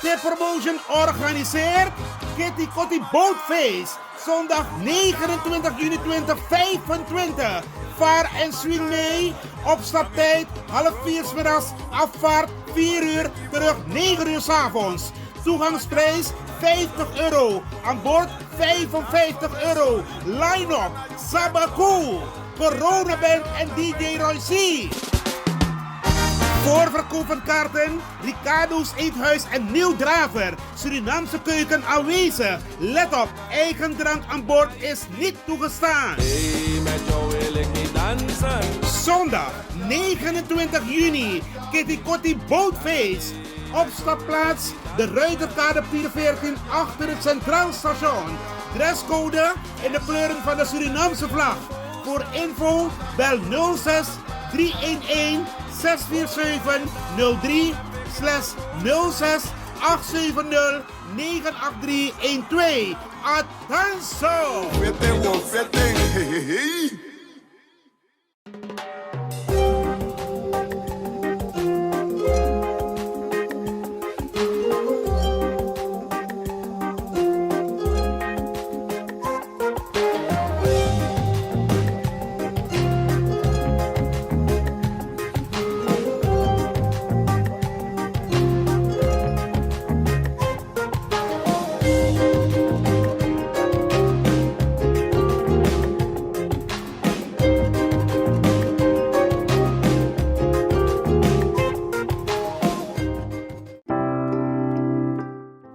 Tip Promotion organiseert Kitty Kotti Bootfeest. Zondag 29 juni 2025. Vaar en zwing mee. Opstaptijd 3:30 's middags. Afvaart 4 uur. Terug 9 uur 's avonds. Toegangsprijs €50. Aan boord €55. Line-up Sabaku, Corona Band en DJ Roy C. Voorverkoop van kaarten, Ricardo's Eethuis en Nieuw Draver. Surinaamse keuken aanwezig. Let op, eigen drank aan boord is niet toegestaan. Hey, met jou wil ik niet dansen. Zondag 29 juni, Kitty Kotti Bootfeest. Opstapplaats, de Ruiterkade 14 achter het Centraal Station. Dresscode in de kleuren van de Surinaamse vlag. Voor info bel 06 311 647 03 /06 870 98312. Attenzo!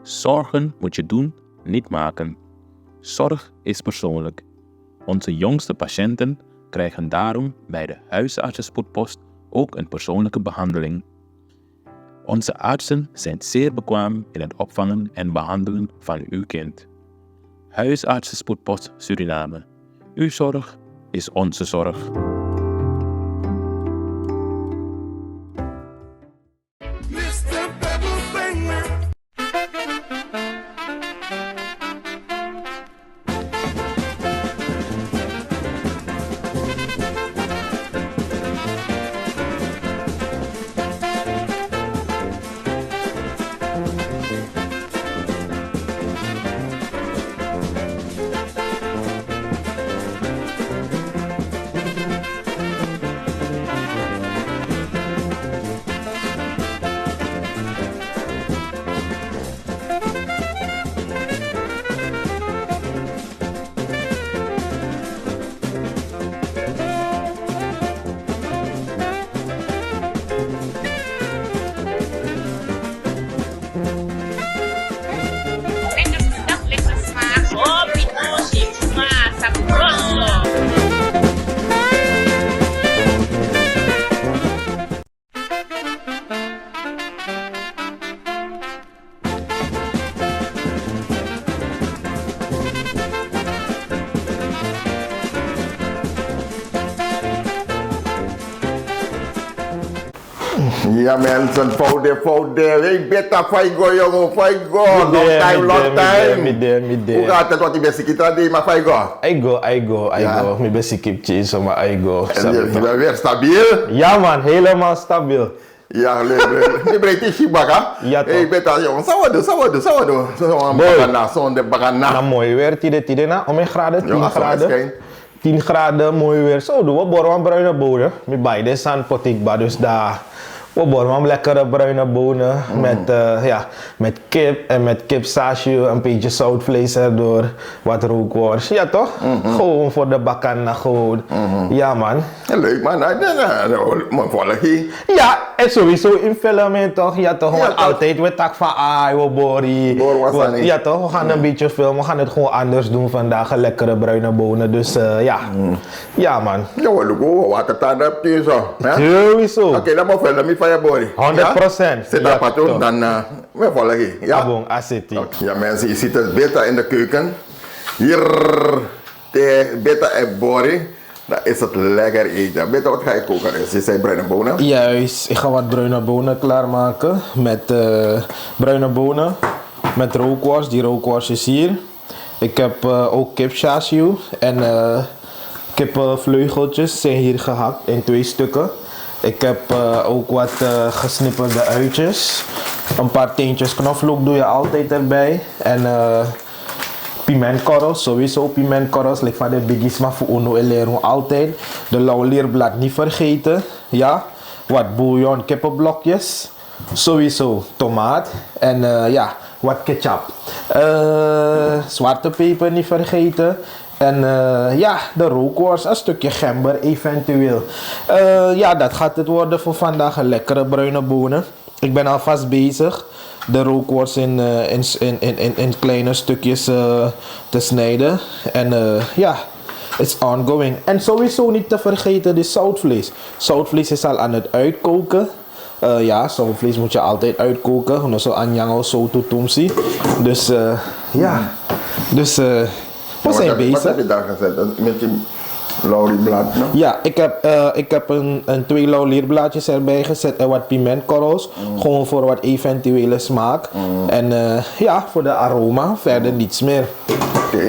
Zorgen moet je doen, niet maken. Zorg is persoonlijk. Onze jongste patiënten krijgen daarom bij de huisartsenspoedpost ook een persoonlijke behandeling. Onze artsen zijn zeer bekwaam in het opvangen en behandelen van uw kind. Huisartsenspoedpost Suriname. Uw zorg is onze zorg. Ja mensen, fout hey beta Faigo jongen, Faigo, long time. Hoe gaat het, wat die beste kita die, maar Faigo? I go. Mijn beste kipje, maar I go. En je bent weer stabiel? Ja man, helemaal stabiel. Ja, leuk. Je brengt die shibaka? Ja toch. Hey beta jongen, sawado. Zo'n bakana, zo'n de bakana. Nou mooi weer, tide na, om 10 graden, 10 graden. 10 graden, mooi weer. Zo doen we borwan bruine bonen. Met beide zandpotikba, dus daar. We borwan lekkere bruine bonen met kip en met kipsausje, een beetje zoutvlees erdoor, wat rookworst. Ja toch? Gewoon voor de bakana gewoon. Ja man. Ja, leuk man, man volg je. Ja, en sowieso in filmen toch? Ja toch, want altijd we tak van we bori. Ja toch, we gaan een beetje filmen, we gaan het gewoon anders doen vandaag, lekkere bruine bonen. Dus ja. Ja man. Ja, we doen wat het aan hebt hier zo. Sowieso. Oké, dan moet je filmen van je body. 100%. Zit daar patroon, dan we volgen je. Ja. Bon, aseti. Ja mensen, je ziet het beta in de keuken. Hier, de beta en bori. Dan is het lekker eten. Beta, wat ga je koken? Je zei bruine bonen? Juist, ik ga wat bruine bonen klaarmaken. Met bruine bonen. Met rookworst. Die rookworst is hier. Ik heb ook kipchashu en kippenvleugeltjes zijn hier gehakt in 2 stukken. Ik heb ook wat gesnippelde uitjes. Een paar teentjes knoflook doe je altijd erbij. En pimentkorrels, sowieso pimentkorrels. Like van de biggies, maar voor uno elero altijd. De lauwleerblad niet vergeten. Ja. Wat bouillon, kippenblokjes. Sowieso tomaat. En ja, wat ketchup. Zwarte peper niet vergeten. En ja, de rookworst, een stukje gember eventueel. Ja, dat gaat het worden voor vandaag. Een lekkere bruine bonen. Ik ben alvast bezig de rookworst in kleine stukjes te snijden. En ja, it's ongoing. En sowieso niet te vergeten de zoutvlees. Zoutvlees is al aan het uitkoken. Ja, zoutvlees moet je altijd uitkoken. Zo anjango zo tutumsi. Dus ja, dus we zijn bezig. Wat heb je daar gezet? Met die laurierblad? No? Ja, ik heb een 2 laurierblaadjes erbij gezet en wat pimentkorrels. Gewoon voor wat eventuele smaak. En ja, voor de aroma. Verder niets meer. Oké,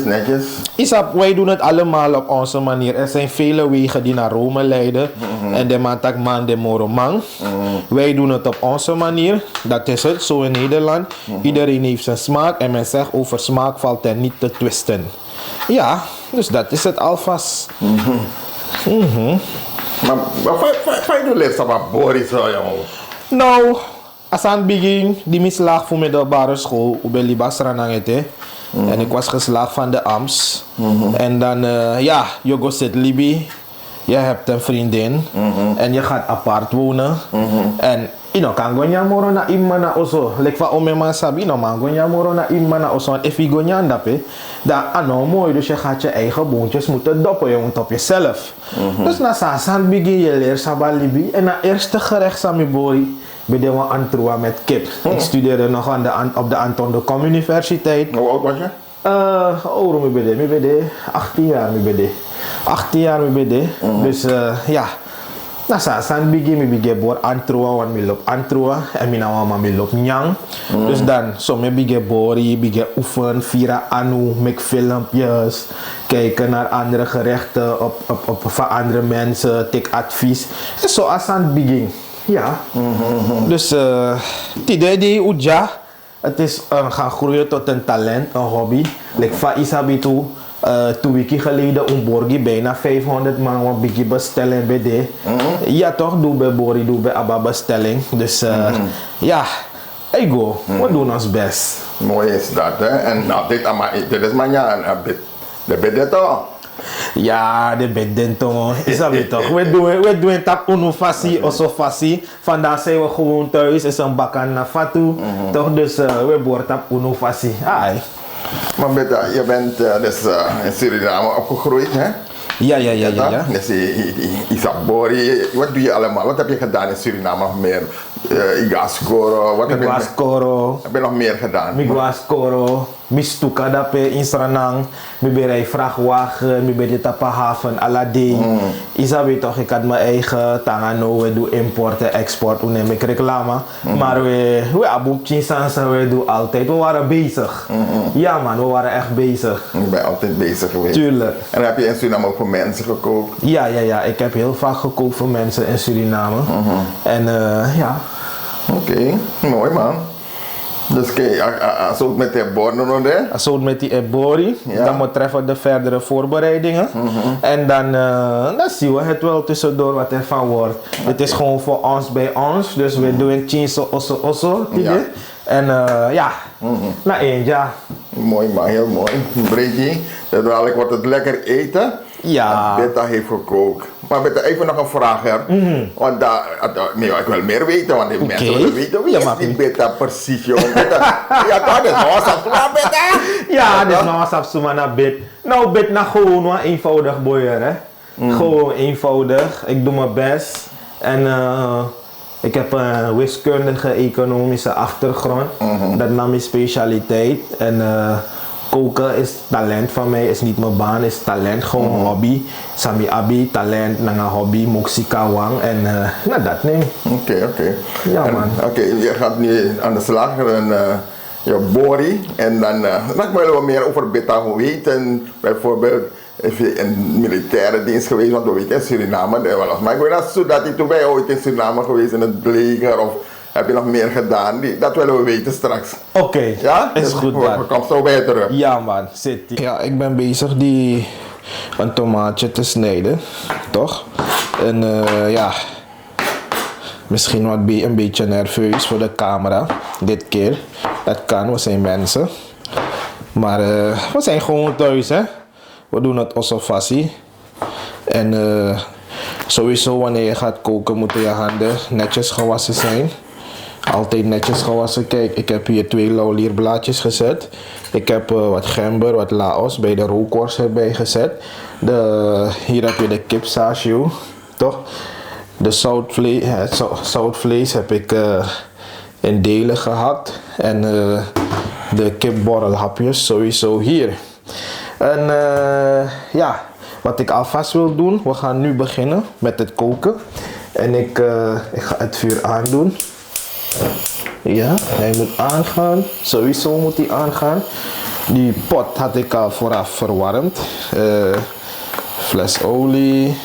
netjes. Isap, wij doen het allemaal op onze manier. Er zijn vele wegen die naar Rome leiden. En de mantak man de moromang. Wij doen het op onze manier. Dat is het, zo in Nederland. Iedereen heeft zijn smaak. En men zegt over smaak valt er niet te twisten. Ja, dus dat is het alvast. Maar wat je leeft op Boris, jongen? Nou, als aan het begin, die mislaag voor middelbare school. Ik ben Libasranangete. En ik was geslaagd van de AMS. En dan, ja, je go zit Libi. Je hebt een vriendin. En je gaat apart wonen. En ino kan gonya moro na imana oso. Lek van ome man sabi no man gonya moro na imana oso. Want if je gonya dape, dan ano mooi. Dus je gaat je eigen boontjes moeten doppen, jongen, op jezelf. Dus na sasan begin je leert sabal Libi. En na eerste gerecht sami bori. Ben je antroa met kip. Ik studeerde nog op de Anton de Kom Universiteit. Hoe oud was je? Oh, ik ben 18 jaar. 18 jaar. Dus ja. Nou, sasan begin bor antroa, want ik loop antroa. En mijn mama loopt nyang. Dus dan, zo begin bori, begin oefen, vieren anu, make filmpjes. Kijken naar andere gerechten van andere mensen, take advies. En zo als aan het begin. Ja, dus die Uja, het is gaan groeien tot een talent, een hobby. Like van Isabitu, 2 weken geleden borgi bijna 500 man wat bigi bestelling bij de. Ja toch, doe bij Bori, doe bij Abba bestelling. Dus ja, ego, we doen ons best. Mooi is dat, hè? En nou, dit is maar ja, de bed toch? Ja, de bedden toch. Is dat weer toch? We doen tap uno fasi, oso fasi. Vandaag zijn we gewoon thuis, is een bakan na fatu. Toch, dus we boren tap uno fasi. Ai. Maar Beta, je bent dus in Suriname opgegroeid, hè? Ja. Dus Isabori, wat doe je allemaal? Wat heb je gedaan in Suriname nog meer? Igascoro, wat heb je nog meer gedaan? Miguascoro, mistuka dape in Sranang, mi vrachtwagen, mi bij de tapahaven, Aladdin. Isabi toch, ik had mijn eigen tangano, we doen importen, export, we nemen reclame. Maar we aboepjes we doen altijd, we waren bezig. Ja man, we waren echt bezig. Je bent altijd bezig geweest. Tuurlijk. En heb je in Suriname ook voor mensen gekookt? Ja, ik heb heel vaak gekookt voor mensen in Suriname. En ja. Oké, mooi man. Dus kijk, als ook met de borden, hè? Als ook met die ebori, dan moet treffen de verdere voorbereidingen. En dan zien we het wel tussendoor wat er van wordt. Het is gewoon voor ons bij ons, dus we doen chinso osso. En ja, na 1 jaar. Mooi man, heel mooi. Bridgie, dadelijk wordt het lekker eten. Ja. Beta heeft gekookt. Maar Beta, even nog een vraag, hè. Want nee, ik wil meer weten, want die mensen willen weten wie is die Beta precies, jongen. Ja, dat is nog wat Beta. Ja, dit is nog wat Sumana Bit. Nou, Bit na gewoon een eenvoudig boyer, hè. Gewoon eenvoudig. Ik doe mijn best. En ik heb een wiskundige economische achtergrond. Dat is mijn specialiteit. En koken is talent van mij, is niet mijn baan, is talent, gewoon hobby. Sami abi, talent, nanga hobby, moksika wang en nou dat nee. Oké. Ja man. Oké, je gaat nu aan de slag en je Bori en dan ik wil wat meer over Beta weten. Bijvoorbeeld, if je in militaire dienst geweest, want we weten in Suriname, maar ik weet dat hij toen bij ooit in Suriname geweest in het leger of heb je nog meer gedaan? Dat willen we weten straks. Oké, Ja? is Dus goed we man. komen zo bij je terug. Ja man, zit ie. Ja, ik ben bezig een tomaatje te snijden, toch? En ja, misschien een beetje nerveus voor de camera, dit keer. Dat kan, we zijn mensen. Maar we zijn gewoon thuis, hè. We doen het osofassie. En sowieso wanneer je gaat koken moeten je handen netjes gewassen zijn. Altijd netjes gewassen. Kijk, ik heb hier 2 laurierblaadjes gezet. Ik heb wat gember, wat laos bij de rookworst erbij gezet. Hier heb je de kipsashu, toch? De zoutvlees heb ik in delen gehakt. En de kipborrelhapjes sowieso hier. En ja, wat ik alvast wil doen, we gaan nu beginnen met het koken. En ik ga het vuur aandoen. Ja, hij moet aangaan. Sowieso moet hij aangaan. Die pot had ik al vooraf verwarmd. Fles olie.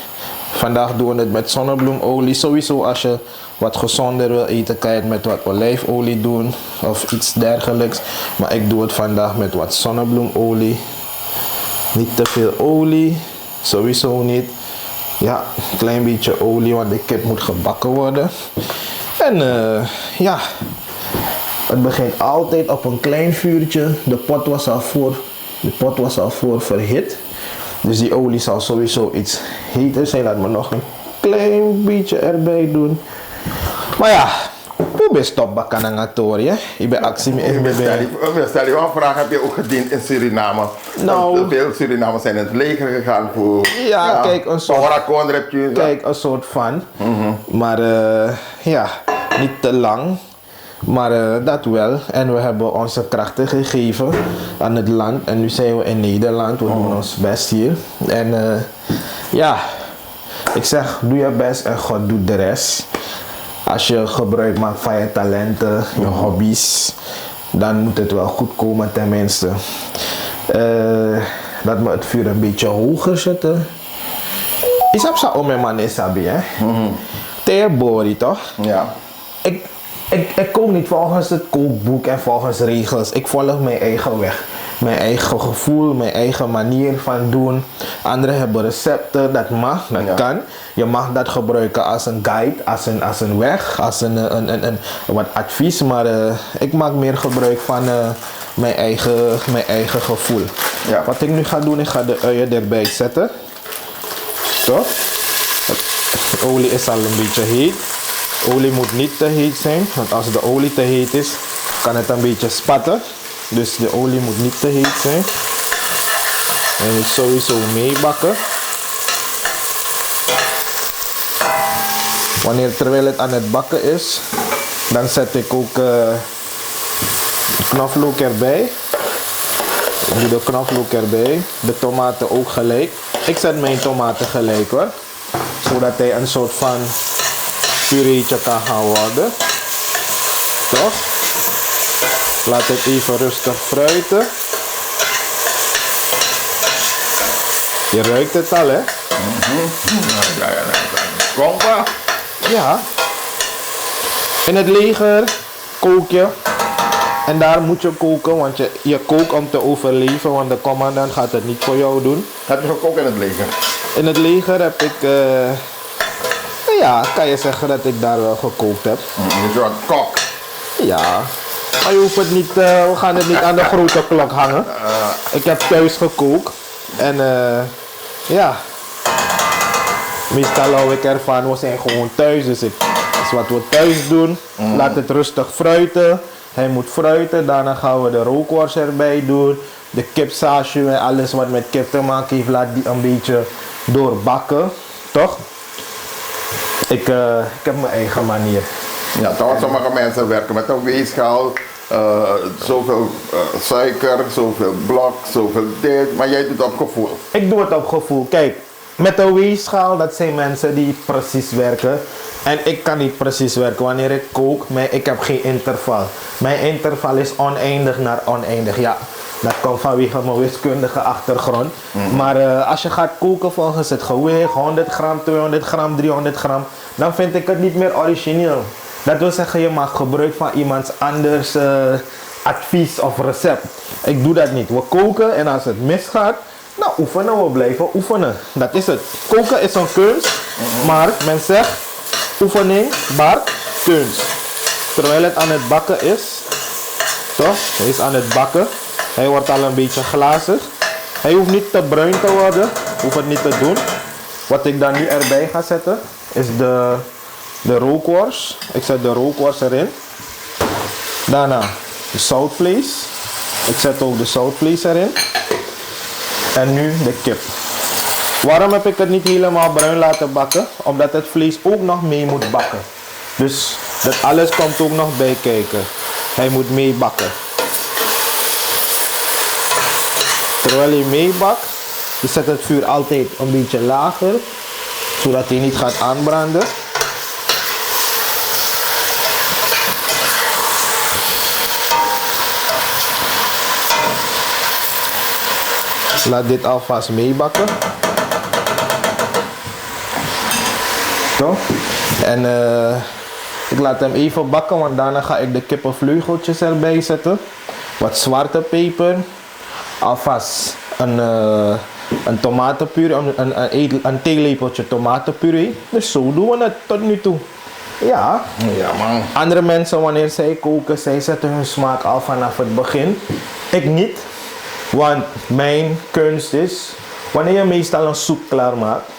Vandaag doen we het met zonnebloemolie. Sowieso als je wat gezonder wil eten, kan je het met wat olijfolie doen. Of iets dergelijks. Maar ik doe het vandaag met wat zonnebloemolie. Niet te veel olie. Sowieso niet. Ja, een klein beetje olie, want de kip moet gebakken worden. En ja, het begint altijd op een klein vuurtje. De pot was al voor verhit. Dus die olie zal sowieso iets heter zijn. Laat me nog een klein beetje erbij doen. Maar ja, hoe ben je stopbakken aan het toren, hè? Ik ben actie met Stel je wel een vraag, heb je ook gediend in Suriname? Nou, veel Surinamers zijn in het leger gegaan voor... Ja, kijk, een soort van. Maar ja, niet te lang. Maar dat wel. En we hebben onze krachten gegeven aan het land. En nu zijn we in Nederland. We doen ons best hier. En ja, ik zeg, doe je best en God doet de rest. Als je gebruik maakt van je talenten, je hobby's, dan moet het wel goed komen tenminste. Laat me het vuur een beetje hoger zetten. Ik heb zo om mijn man is sabi, hè? Teerbori, toch? Ja. Ik kook niet volgens het kookboek en volgens regels. Ik volg mijn eigen weg. Mijn eigen gevoel, mijn eigen manier van doen. Anderen hebben recepten, dat mag, dat kan. Je mag dat gebruiken als een guide, als een weg, als een wat advies. Maar ik maak meer gebruik van mijn eigen gevoel. Ja. Wat ik nu ga doen, ik ga de uien erbij zetten. Toch? De olie is al een beetje heet. Olie moet niet te heet zijn, want als de olie te heet is, kan het een beetje spatten. Dus de olie moet niet te heet zijn. En je moet sowieso meebakken. Terwijl het aan het bakken is, dan zet ik ook knoflook erbij. Ik doe de knoflook erbij. De tomaten ook gelijk. Ik zet mijn tomaten gelijk hoor. Zodat hij een soort van pureetje kan gaan worden. Toch? Laat het even rustig fruiten. Je ruikt het al, hè? Kompa. Ja. In het leger kook je. En daar moet je koken, want je kookt om te overleven, want de commandant gaat het niet voor jou doen. Heb je gekookt in het leger? In het leger heb ik, ja, kan je zeggen dat ik daar wel gekookt heb. Dus je een kok. Ja, maar je hoeft het niet, we gaan het niet aan de grote klok hangen. Ik heb thuis gekookt en ja, meestal hou ik ervan, we zijn gewoon thuis, dus dat is wat we thuis doen. Laat het rustig fruiten. Hij moet fruiten, daarna gaan we de rookworst erbij doen. De kipsasje en alles wat met kip te maken heeft, laat die een beetje doorbakken, toch? Ik heb mijn eigen manier. Ja, toch sommige mensen werken met een weegschaal, zoveel suiker, zoveel blok, zoveel dit, maar jij doet het op gevoel. Ik doe het op gevoel. Kijk, met een weegschaal, dat zijn mensen die precies werken. En ik kan niet precies werken wanneer ik kook, maar ik heb geen interval. Mijn interval is oneindig naar oneindig. Ja, dat komt vanwege mijn wiskundige achtergrond. Maar als je gaat koken volgens het gewicht, 100 gram, 200 gram, 300 gram, dan vind ik het niet meer origineel. Dat wil zeggen, je maakt gebruik van iemands anders advies of recept. Ik doe dat niet. We koken en als het misgaat, nou oefenen we, blijven oefenen. Dat is het. Koken is een kunst, maar men zegt oefening baart kunst. Terwijl het aan het bakken is, toch? Hij is aan het bakken. Hij wordt al een beetje glazig. Hij hoeft niet te bruin te worden. Hoef het niet te doen. Wat ik dan nu erbij ga zetten is de rookworst. Ik zet de rookworst erin. Daarna de zoutvlees. Ik zet ook de zoutvlees erin. En nu de kip. Waarom heb ik het niet helemaal bruin laten bakken? Omdat het vlees ook nog mee moet bakken. Dus dat alles komt ook nog bij kijken. Hij moet mee bakken. Terwijl hij meebakt, je zet het vuur altijd een beetje lager, zodat hij niet gaat aanbranden. Laat dit alvast meebakken. Zo. En ik laat hem even bakken, want daarna ga ik de kippenvleugeltjes erbij zetten. Wat zwarte peper. Alvast een tomatenpuree, een theelepeltje tomatenpuree. Dus zo doen we het tot nu toe. Ja. Ja, man. Andere mensen, wanneer zij koken, zij zetten hun smaak al vanaf het begin. Ik niet. Want mijn kunst is, wanneer je meestal een soep klaarmaakt,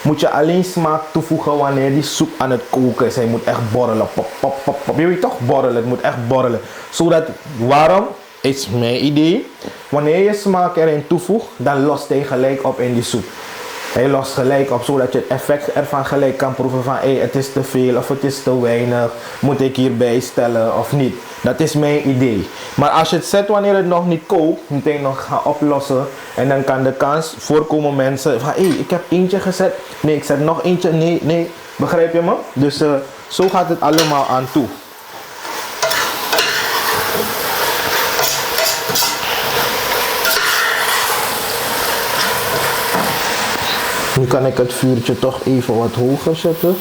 moet je alleen smaak toevoegen wanneer die soep aan het koken is. Hij moet echt borrelen. Pop, pop, pop, pop. Je weet toch borrelen, het moet echt borrelen. Zodat, waarom? Is mijn idee. Wanneer je smaak erin toevoegt, dan lost hij gelijk op in die soep. Hij lost gelijk op, zodat je het effect ervan gelijk kan proeven van hey, het is te veel of het is te weinig. Moet ik hierbij stellen of niet? Dat is mijn idee. Maar als je het zet wanneer het nog niet kookt, moet je nog gaan oplossen. En dan kan de kans voorkomen mensen van hey, ik heb eentje gezet. Nee, ik zet nog eentje. Nee. Begrijp je me? Dus zo gaat het allemaal aan toe. Nu kan ik het vuurtje toch even wat hoger zetten.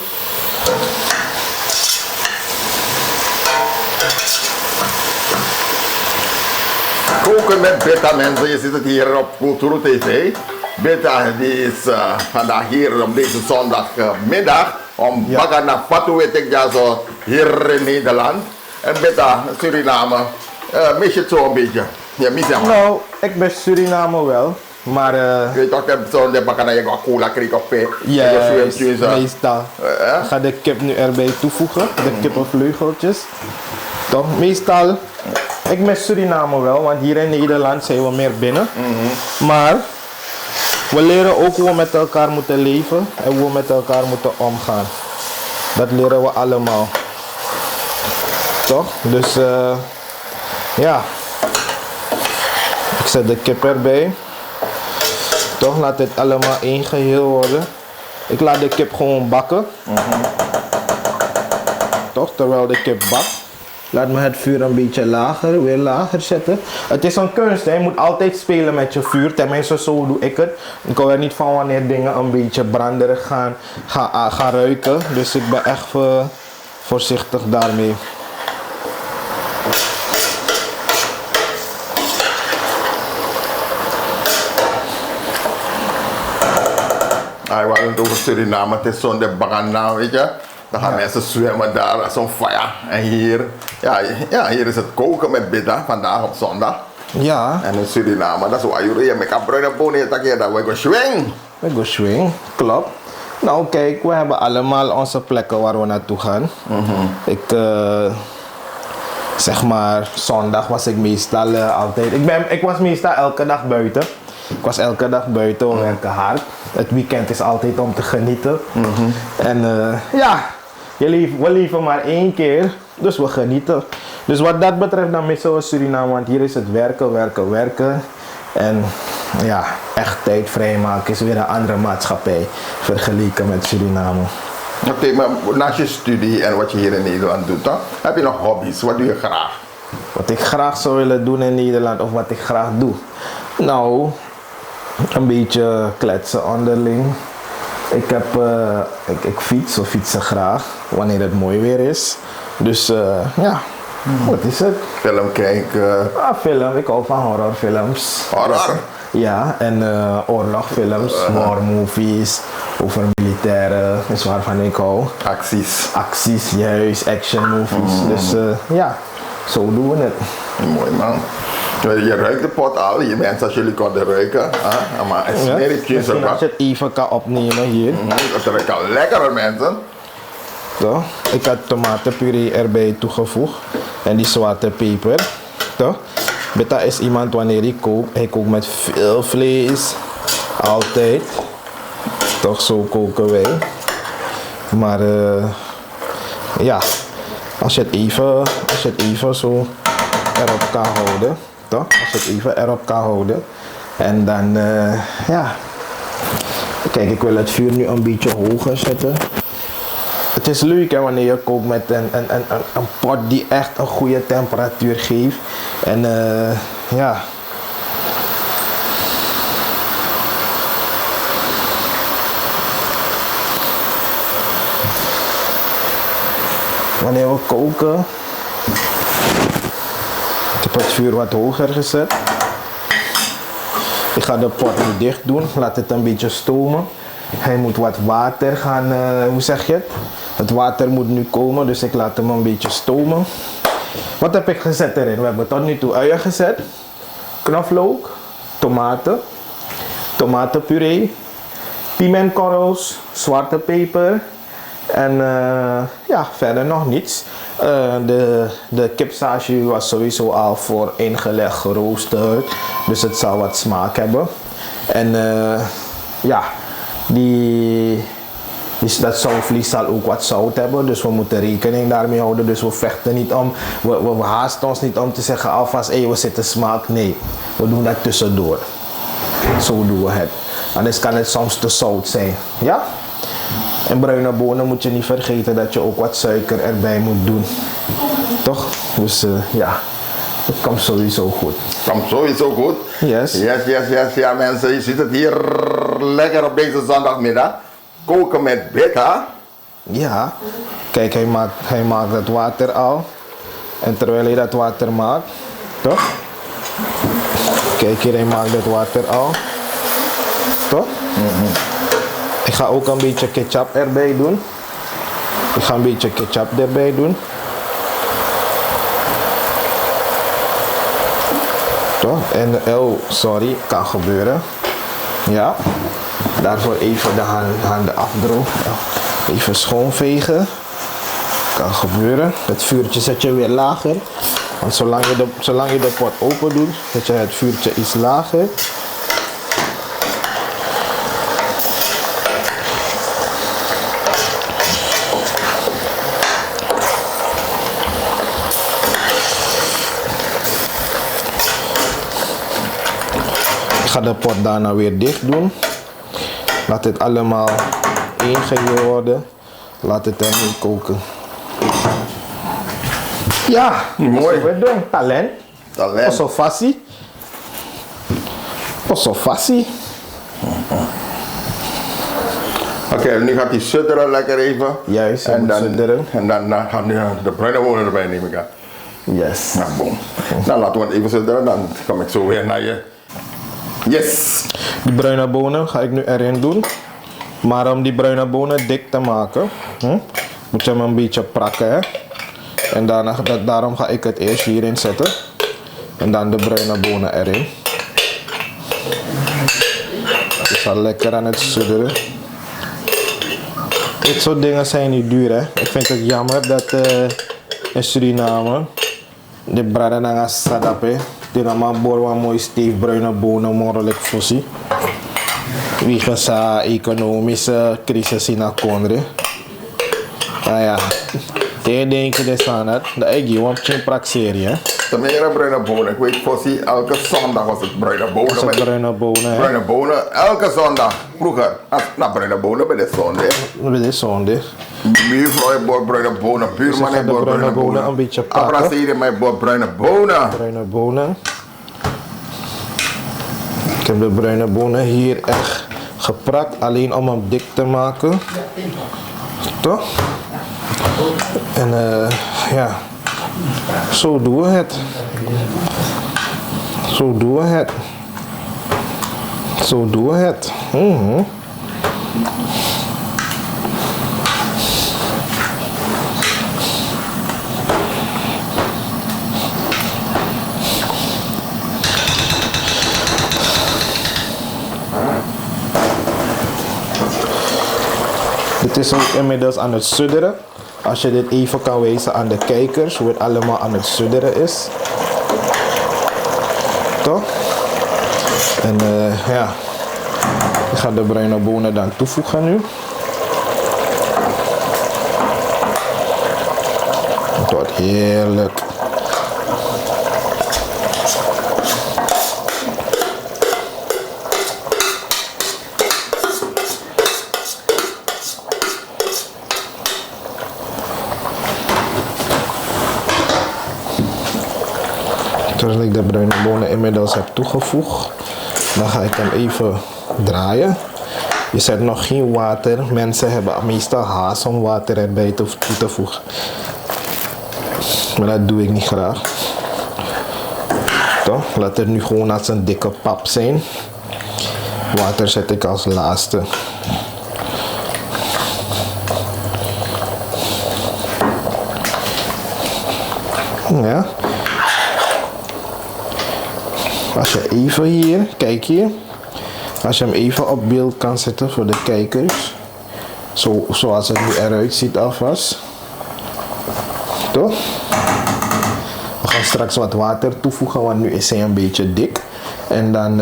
Koken met Beta, mensen. Je ziet het hier op Kulturo TV. Beta die is vandaag hier op deze zondagmiddag om bakken naar Fatu, weet ik ja, zo hier in Nederland. En Beta, Suriname, mis je het zo een beetje? Ja, mis je maar. Nou, ik ben Suriname wel. Maar je weet toch, zo'n bakken naar je cola kreeg op pay. Ja, meestal. Ik ga de kip nu erbij toevoegen, de kippenvleugeltjes. Toch, meestal, ik mis Suriname wel, want hier in Nederland zijn we meer binnen. Maar we leren ook hoe we met elkaar moeten leven en hoe we met elkaar moeten omgaan. Dat leren we allemaal. Toch? Dus ja, ik zet de kip erbij. Toch, laat dit allemaal één geheel worden. Ik laat de kip gewoon bakken. Toch, terwijl de kip bakt. Laat me het vuur een beetje lager, weer lager zetten. Het is een kunst, hè. Je moet altijd spelen met je vuur. Tenminste, zo doe ik het. Ik hou er niet van wanneer dingen een beetje branderig gaan ruiken. Dus ik ben echt voorzichtig daarmee. Hij was het over Suriname, het is zo'n de bakken, weet je. Dan gaan mensen zwemmen daar, zo'n fire. En hier, hier is het koken met Beta, vandaag op zondag. Ja. En in Suriname, dat is waar jullie met een bruine bonen, dat je dat we gaan swing. We gaan swing, klopt. Nou kijk, we hebben allemaal onze plekken waar we naartoe gaan. Ik, zeg maar, zondag was ik meestal altijd, ik was meestal elke dag buiten. Ik was elke dag buiten, we werken hard. Het weekend is altijd om te genieten. En ja, we leven maar één keer, dus we genieten. Dus wat dat betreft, dan missen we Suriname, want hier is het werken. En ja, echt tijd vrijmaken is weer een andere maatschappij vergeleken met Suriname. Oké, maar naast je studie en wat je hier in Nederland doet, dan, heb je nog hobby's? Wat doe je graag? Wat ik graag zou willen doen in Nederland, of wat ik graag doe? Nou, een beetje kletsen onderling. Ik fietsen graag wanneer het mooi weer is. Dus ja, wat is het? Film kijken. Film, ik hou van horrorfilms. Horror? Ja, en oorlogfilms, war movies, over militairen, is waarvan ik hou. Acties. Acties, juist, action movies. Dus ja, zo doen we het. Mooi man. Je ruikt de pot al, je mensen als jullie konden ruiken. Maar het is meer iets misschien als je het even kan opnemen hier. Dat ruikt al lekkerder mensen. Toch? Ik had tomatenpuree erbij toegevoegd en die zwarte peper. Toch? Beta is iemand wanneer hij kookt met veel vlees. Altijd. Toch, zo koken wij. Maar ja, als je het even zo erop kan houden. Toch? Als je het even erop kan houden. En dan, ja. Kijk, ik wil het vuur nu een beetje hoger zetten. Het is leuk hè, wanneer je kookt met een pot die echt een goede temperatuur geeft. En ja. Wanneer we koken. Ik heb het vuur wat hoger gezet. Ik ga de pot nu dicht doen. Laat het een beetje stomen. Hij moet wat water gaan, hoe zeg je het? Het water moet nu komen, dus ik laat hem een beetje stomen. Wat heb ik gezet erin? We hebben tot nu toe uien gezet, knoflook, tomaten, tomatenpuree, pimentkorrels, zwarte peper en ja, verder nog niets. De kipsausje was sowieso al voor ingelegd geroosterd, dus het zal wat smaak hebben. En ja, dat zoutvlies zal ook wat zout hebben, dus we moeten rekening daarmee houden. Dus we vechten niet om, we haasten ons niet om te zeggen alvast, we zitten smaak. Nee, we doen dat tussendoor. Zo doen we het. Anders kan het soms te zout zijn. Ja? En bruine bonen moet je niet vergeten dat je ook wat suiker erbij moet doen. Toch? Dus ja, het komt sowieso goed. Komt sowieso goed. Yes. Yes. Ja mensen, je ziet het hier lekker op deze zondagmiddag. Koken met Beta. Ja, kijk, hij maakt het water al. En terwijl hij dat water maakt, toch? Kijk hier, hij maakt het water al. Toch? Ik ga ook een beetje ketchup erbij doen. Toch? En, oh, sorry, kan gebeuren. Ja. Daarvoor even de handen afdrogen. Even schoonvegen. Kan gebeuren. Het vuurtje zet je weer lager. Want zolang je de pot open doet, zet je het vuurtje iets lager. Ik ga de pot daarna weer dicht doen. Laat het allemaal één geheel worden. Laat het er nu koken. Ja, mooi. We doen talent. Posso fassi. Oké, nu gaat die sudderen lekker even. Juist, en dan sudderen. gaan de bruine bonen erbij nemen. Yes. Nou, boom. Nou, laten we het even sudderen, dan kom ik zo weer naar je. Yes. Die bruine bonen ga ik nu erin doen. Maar om die bruine bonen dik te maken, moet je hem een beetje prakken. Hè? En daarom ga ik het eerst hierin zetten. En dan de bruine bonen erin. Het is al lekker aan het sudderen. Dit soort dingen zijn niet duur, hè. Ik vind het jammer dat in Suriname de braden aan sadape. Die namen boren mooi steef bruine bonen morelijk fussie. Wegens de economische crisis in Akondre. Nou ja, tegen denk je dus aan het. Dat ik je want geen praxerie, hè. De meer bruine bonen. Ik weet fussie, elke zondag was het bruine bonen. Was het bruine bonen, hè. Bruine bonen, elke zondag. Vroeger, nou bruine bonen bij de zondag. Bij de zondag. Buurvrouw heeft bruine bonen, buurman heeft bruine bonen. Een beetje pakken. Abraceren met bruine bonen. Bruine bonen. Ik heb de bruine bonen hier echt geprakt, alleen om hem dik te maken. Toch? En ja, zo doen we het. Zo doen we het. Zo doen we het. Het is ook inmiddels aan het sudderen. Als je dit even kan wijzen aan de kijkers, hoe het allemaal aan het sudderen is. Toch? En ja, ik ga de bruine bonen dan toevoegen nu. Het wordt heerlijk. Terwijl ik de bruine bonen inmiddels heb toegevoegd, dan ga ik hem even draaien. Je zet nog geen water. Mensen hebben meestal haast om water erbij toe te voegen. Maar dat doe ik niet graag. Toch? Laat het nu gewoon als een dikke pap zijn. Water zet ik als laatste. Ja. Als je even hier, kijk hier. Als je hem even op beeld kan zetten voor de kijkers. Zoals het nu eruit ziet alvast. Toch? We gaan straks wat water toevoegen, want nu is hij een beetje dik. En dan,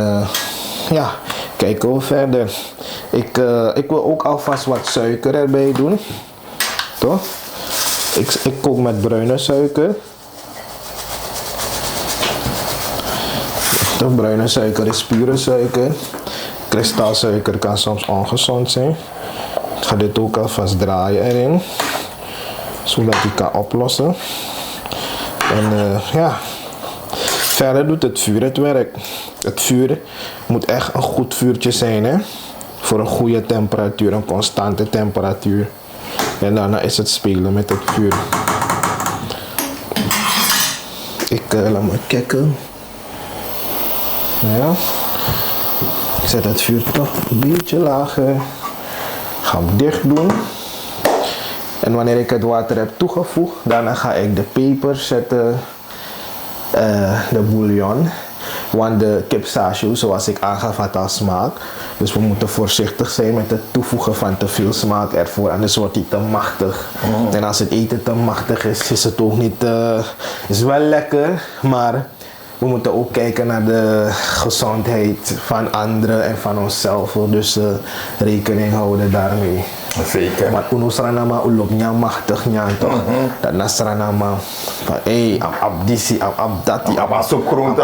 ja, kijken we verder. Ik wil ook alvast wat suiker erbij doen. Toch? Ik kook met bruine suiker. De bruine suiker is pure suiker. Kristalsuiker kan soms ongezond zijn. Ik ga dit ook alvast draaien erin, zodat hij kan oplossen. En ja, verder doet het vuur het werk. Het vuur moet echt een goed vuurtje zijn, hè? Voor een goede temperatuur, een constante temperatuur. En daarna is het spelen met het vuur. Laat me kijken. Ja. Ik zet het vuur toch een beetje lager. Ga hem dicht doen. En wanneer ik het water heb toegevoegd, daarna ga ik de peper zetten, de bouillon. Want de kipsashoe, zoals ik aangaf, had al smaak. Dus we moeten voorzichtig zijn met het toevoegen van te veel smaak ervoor, anders wordt hij te machtig. En als het eten te machtig is, is het ook niet, is wel lekker, maar we moeten ook kijken naar de gezondheid van anderen en van onszelf. Dus rekening houden daarmee. Zeker. Maar uno sranama ulok machtig nyan toch? Dat nasranama van hey, abdisi, abdati, soepgroente.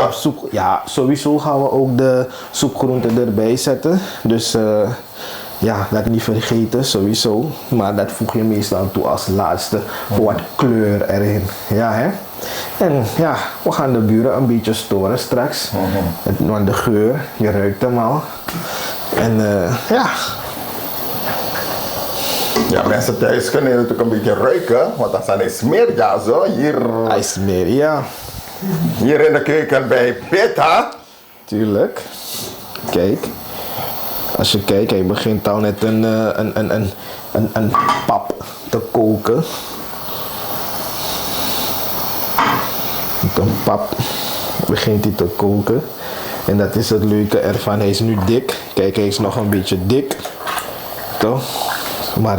Ja, sowieso gaan we ook de soepgroenten erbij zetten. Dus ja, dat niet vergeten, sowieso. Maar dat voeg je meestal toe als laatste voor wat kleur erin. Ja, hè? En ja, we gaan de buren een beetje storen straks. Want de geur, je ruikt hem al. En ja. Ja, mensen thuis kunnen natuurlijk een beetje ruiken, want dat zijn smeer, ja zo. Hier. Hij smeer, ja. Hier in de keuken bij Beta. Tuurlijk. Kijk. Als je kijkt, hij begint al net een pap te koken. Met een pap begint hij te koken. En dat is het leuke ervan. Hij is nu dik. Kijk, hij is nog een beetje dik. Toch? Maar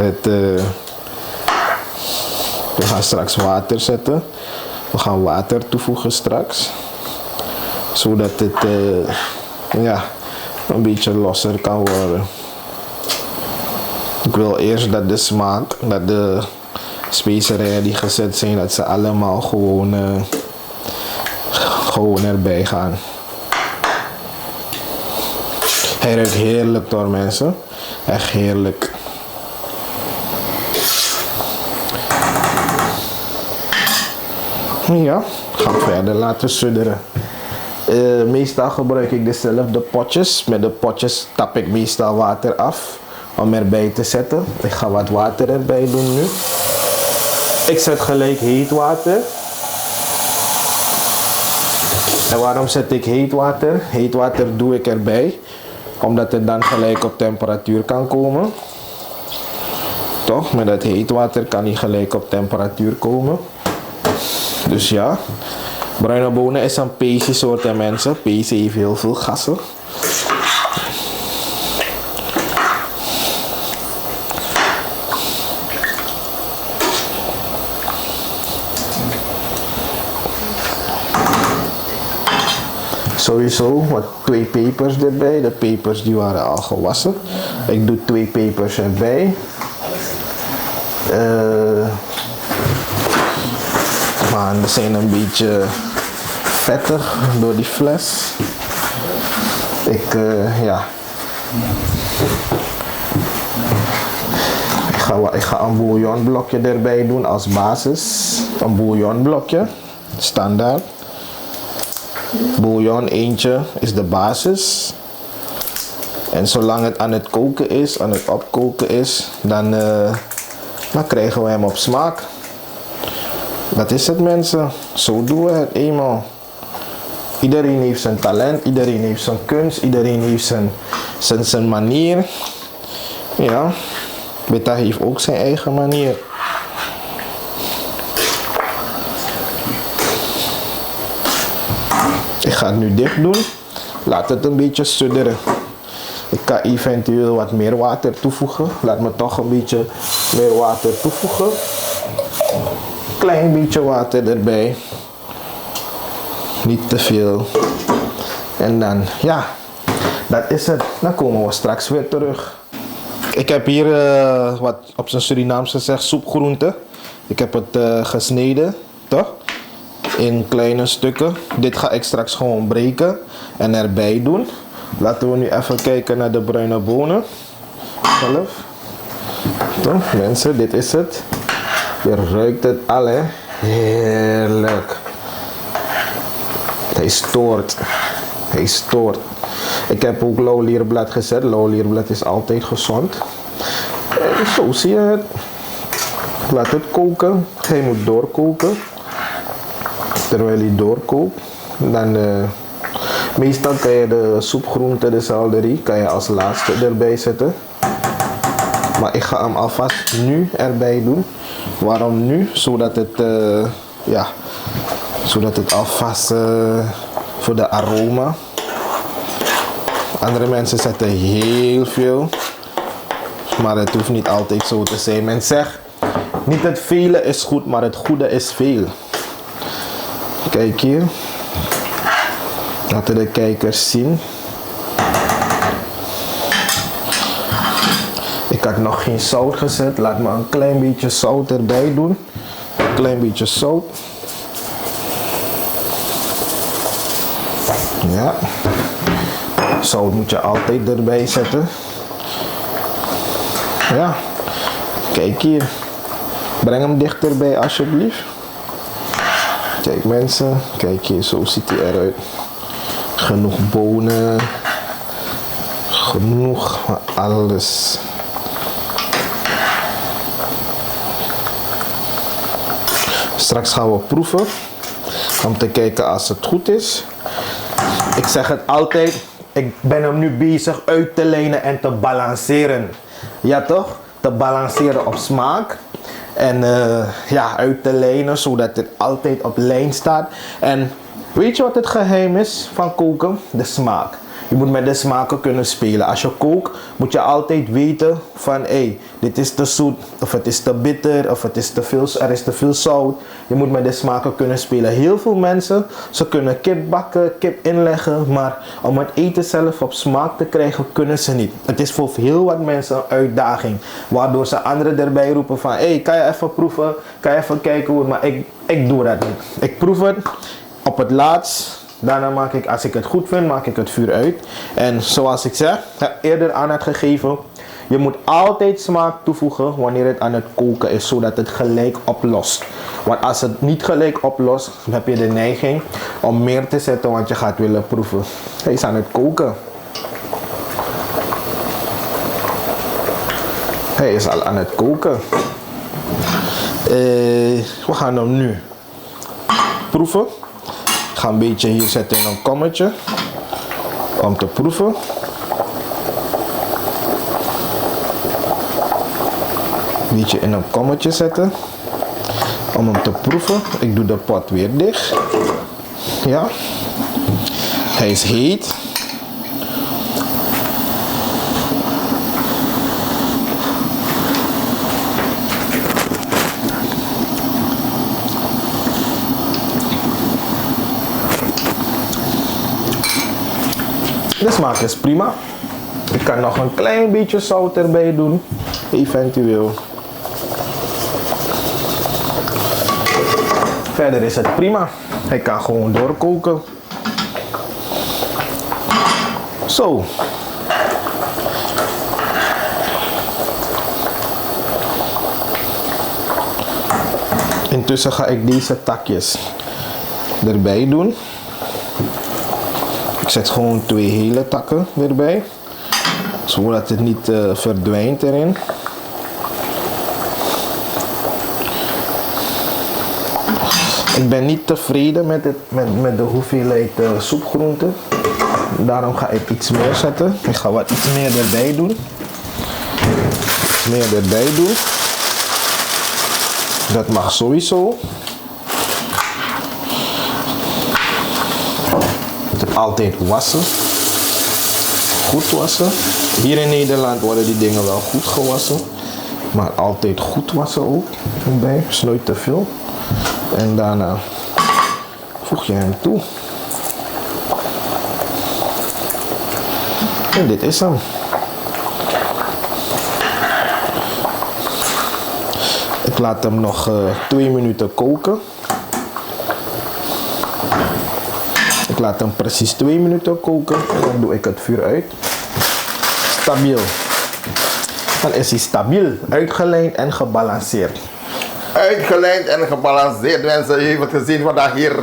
we gaan straks water zetten. We gaan water toevoegen straks. Zodat het ja, een beetje losser kan worden. Ik wil eerst dat de smaak, dat de specerijen die gezet zijn, dat ze allemaal gewoon erbij gaan. Hij ruikt heerlijk door mensen. Echt heerlijk. Ja, ga verder laten sudderen. Meestal gebruik ik dezelfde potjes. Met de potjes tap ik meestal water af om erbij te zetten. Ik ga wat water erbij doen nu. Ik zet gelijk heet water. En waarom zet ik heet water? Heet water doe ik erbij, omdat het dan gelijk op temperatuur kan komen. Toch? Met dat heet water kan hij gelijk op temperatuur komen. Dus ja. Bruine bonen is een peesje soort en mensen. Peesje heeft heel veel gassen. Sowieso wat 2 pepers erbij. De pepers die waren al gewassen. Ik doe 2 pepers erbij. Maar ze zijn een beetje vettig door die fles. Ja. Ik ga een bouillonblokje erbij doen als basis. Een bouillonblokje, standaard. Bouillon eentje is de basis. En zolang het aan het koken is, aan het opkoken is, dan krijgen we hem op smaak. Dat is het, mensen. Zo doen we het eenmaal. Iedereen heeft zijn talent, iedereen heeft zijn kunst, iedereen heeft zijn manier. Ja, Beta heeft ook zijn eigen manier. Ik ga het nu dicht doen. Laat het een beetje sudderen. Ik kan eventueel wat meer water toevoegen. Laat me toch een beetje meer water toevoegen. Klein beetje water erbij. Niet te veel. En dan, ja, dat is het. Dan komen we straks weer terug. Ik heb hier wat op zijn Surinaams gezegd soepgroente. Ik heb het gesneden, toch? In kleine stukken. Dit ga ik straks gewoon breken en erbij doen. Laten we nu even kijken naar de bruine bonen. Zelf. Toch, mensen, dit is het. Je ruikt het al, hè? Heerlijk. Hij stoort. Hij stoort. Ik heb ook lauwlierblad gezet. Lauwlierblad is altijd gezond. En zo zie je het. Laat het koken. Hij moet doorkoken. Terwijl hij doorkookt, dan meestal kan je de soepgroente, de selderie, kan je als laatste erbij zetten. Maar ik ga hem alvast nu erbij doen. Waarom nu? Zodat het alvast voor de aroma. Andere mensen zetten heel veel, maar het hoeft niet altijd zo te zijn. Men zegt, niet het vele is goed, maar het goede is veel. Kijk hier. Laten de kijkers zien. Ik had nog geen zout gezet. Laat me een klein beetje zout erbij doen. Een klein beetje zout. Ja. Zout moet je altijd erbij zetten. Ja. Kijk hier. Breng hem dichterbij alsjeblieft. Kijk mensen, kijk hier, zo ziet hij eruit. Genoeg bonen. Genoeg van alles. Straks gaan we proeven. Om te kijken als het goed is. Ik zeg het altijd, ik ben hem nu bezig uit te lijnen en te balanceren. Ja toch? Te balanceren op smaak. En uit te lijnen, zodat het altijd op lijn staat. En weet je wat het geheim is van koken? De smaak. Je moet met de smaken kunnen spelen. Als je kookt, moet je altijd weten van dit is te zoet, of het is te bitter, of het is te veel, er is te veel zout. Je moet met de smaken kunnen spelen. Heel veel mensen, ze kunnen kip bakken, kip inleggen, maar om het eten zelf op smaak te krijgen, kunnen ze niet. Het is voor heel wat mensen een uitdaging, waardoor ze anderen erbij roepen van kan je even proeven, kan je even kijken hoe, maar ik doe dat niet. Ik proef het op het laatst. Daarna maak ik, als ik het goed vind, maak ik het vuur uit. En zoals ik zeg, eerder aan het gegeven, je moet altijd smaak toevoegen wanneer het aan het koken is, zodat het gelijk oplost. Want als het niet gelijk oplost, dan heb je de neiging om meer te zetten, want je gaat willen proeven. Hij is aan het koken. Hij is al aan het koken. We gaan hem nu proeven. Ik ga een beetje hier zetten in een kommetje om te proeven. Een beetje in een kommetje zetten om hem te proeven. Ik doe de pot weer dicht. Ja, hij is heet. De smaak is prima. Ik kan nog een klein beetje zout erbij doen, eventueel. Verder is het prima. Hij kan gewoon doorkoken. Zo. Intussen ga ik deze takjes erbij doen. Ik zet gewoon 2 hele takken erbij, zodat het niet verdwijnt erin. Ik ben niet tevreden met de hoeveelheid soepgroenten. Daarom ga ik iets meer zetten. Ik ga iets meer erbij doen. Iets meer erbij doen. Dat mag sowieso. Altijd wassen. Goed wassen. Hier in Nederland worden die dingen wel goed gewassen. Maar altijd goed wassen ook. Erbij. Dus nooit te veel. En daarna voeg je hem toe. En dit is hem. Ik laat hem nog 2 minuten koken. Ik laat hem precies 2 minuten koken en dan doe ik het vuur uit. Stabiel. Dan is hij stabiel, uitgelijnd en gebalanceerd. Uitgelijnd en gebalanceerd, mensen. U heeft het gezien vandaag hier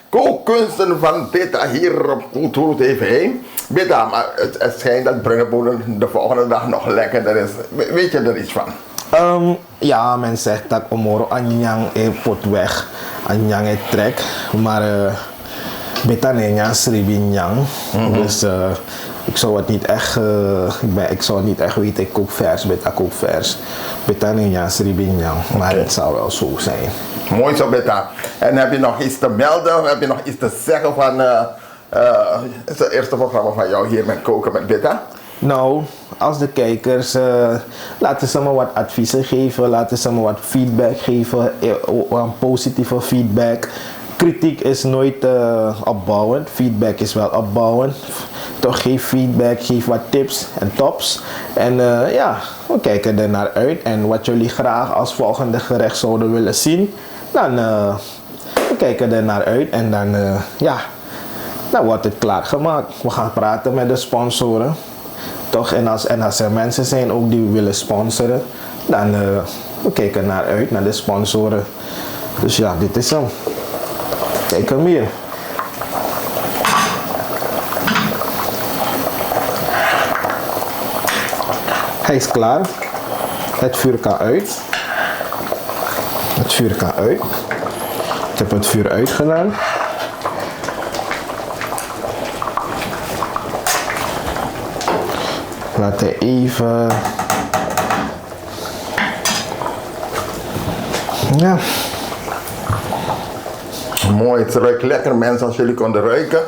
kookkunsten van Beta hier op Kulturo TV. Beta, maar het schijnt dat bruine bonen de volgende dag nog lekkerder is. Weet je er iets van? Ja, men zegt dat omoro anyang pot weg, anyang trek, maar beta nenya sribinyang. Dus ik zou het niet echt, ik zou het niet echt weten. Ik kook vers, beta kook vers. Beta nenya sribinyang, maar het zou wel zo zijn. Mooi zo, Beta. En heb je nog iets te melden? Heb je nog iets te zeggen van het eerste programma van jou hier met Koken met Beta? Nou, als de kijkers, laten ze me wat adviezen geven, laten ze me wat feedback geven, positieve feedback. Kritiek is nooit opbouwend, feedback is wel opbouwend. Toch geef feedback, geef wat tips en tops. En ja, we kijken er naar uit. En wat jullie graag als volgende gerecht zouden willen zien, dan we kijken er naar uit. En dan, ja, dan wordt het klaargemaakt. We gaan praten met de sponsoren. Toch? En als er mensen zijn ook die willen sponsoren, dan we kijken naar uit, naar de sponsoren. Dus ja, dit is hem. Kijk hem hier. Hij is klaar. Het vuur kan uit. Het vuur kan uit. Ik heb het vuur uitgedaan. Laat hij even. Ja. Mooi, het ruikt lekker, mensen, als jullie konden ruiken.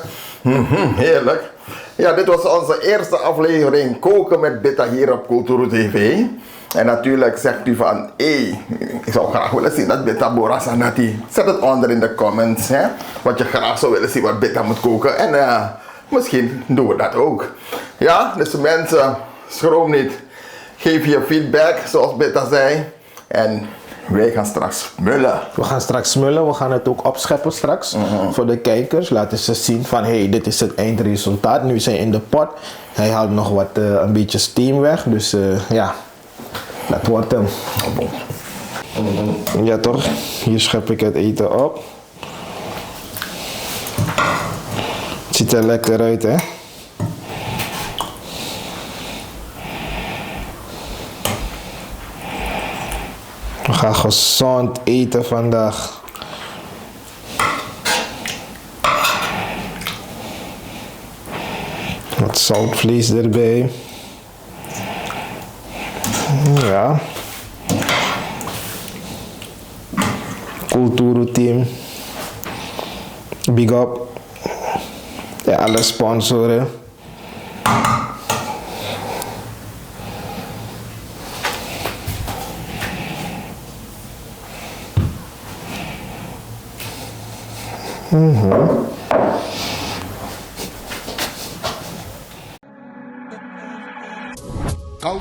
Heerlijk. Ja, dit was onze eerste aflevering Koken met Beta hier op Kulturo TV. En natuurlijk zegt u van, ik zou graag willen zien dat Beta Bora Sanati. Zet het onder in de comments, hè. Wat je graag zou willen zien wat Beta moet koken. En misschien doen we dat ook. Ja, dus mensen, schroom niet. Geef je feedback, zoals Beta zei. En wij gaan straks smullen. We gaan straks smullen, we gaan het ook opscheppen straks voor de kijkers. Laten ze zien van, hey, dit is het eindresultaat. Nu zijn in de pot. Hij haalt nog wat, een beetje steam weg. Dus ja, dat wordt hem. Ja toch, hier schep ik het eten op. Het ziet er lekker uit, hè. We ga gezond eten vandaag. Wat zoutvlees erbij. Ja. Kulturu team. Big up. Ja, alle sponsoren.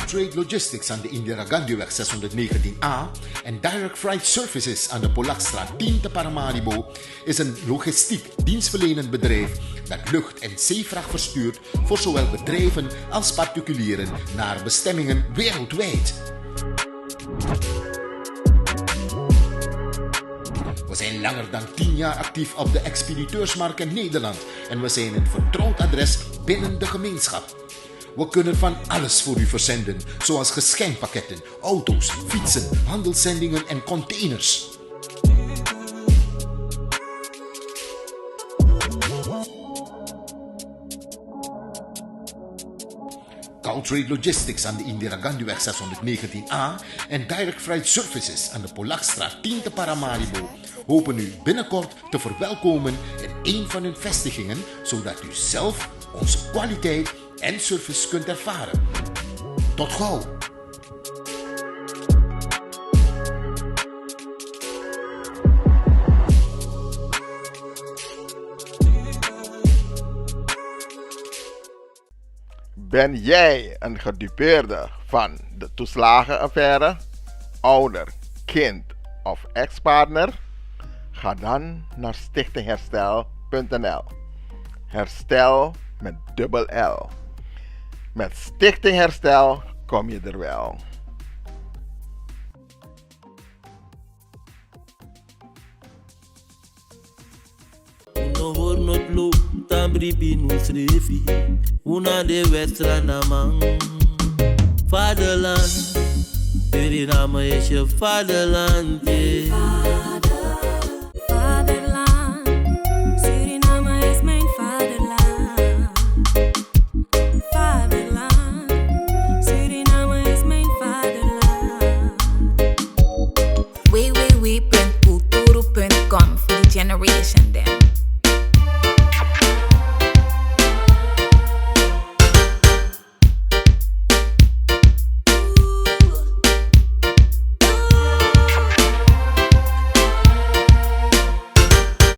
Trade Logistics aan de Indira Gandhiweg 619A en Direct Freight Services aan de Polakstraat 10 te Paramaribo is een logistiek dienstverlenend bedrijf dat lucht- en zeevracht verstuurt voor zowel bedrijven als particulieren naar bestemmingen wereldwijd. We zijn langer dan 10 jaar actief op de expediteursmarkt in Nederland en we zijn een vertrouwd adres binnen de gemeenschap. We kunnen van alles voor u verzenden, zoals geschenkpakketten, auto's, fietsen, handelszendingen en containers. Trade Logistics aan de Indira Gandhiweg 619A en Direct Freight Services aan de Polakstraat 10 te Paramaribo hopen u binnenkort te verwelkomen in een van hun vestigingen, zodat u zelf onze kwaliteit en service kunt ervaren. Tot gauw! Ben jij een gedupeerde van de toeslagenaffaire, ouder, kind of ex-partner? Ga dan naar stichtingherstel.nl. Herstel met dubbel L. Met Stichting Herstel kom je er wel. No hornot lo tambri binu srefi una de westra namang Vaderland Suriname is je vaderland Vaderland Suriname is mijn vaderland Vaderland Suriname is mijn vaderland www.kulturu.com for the generation them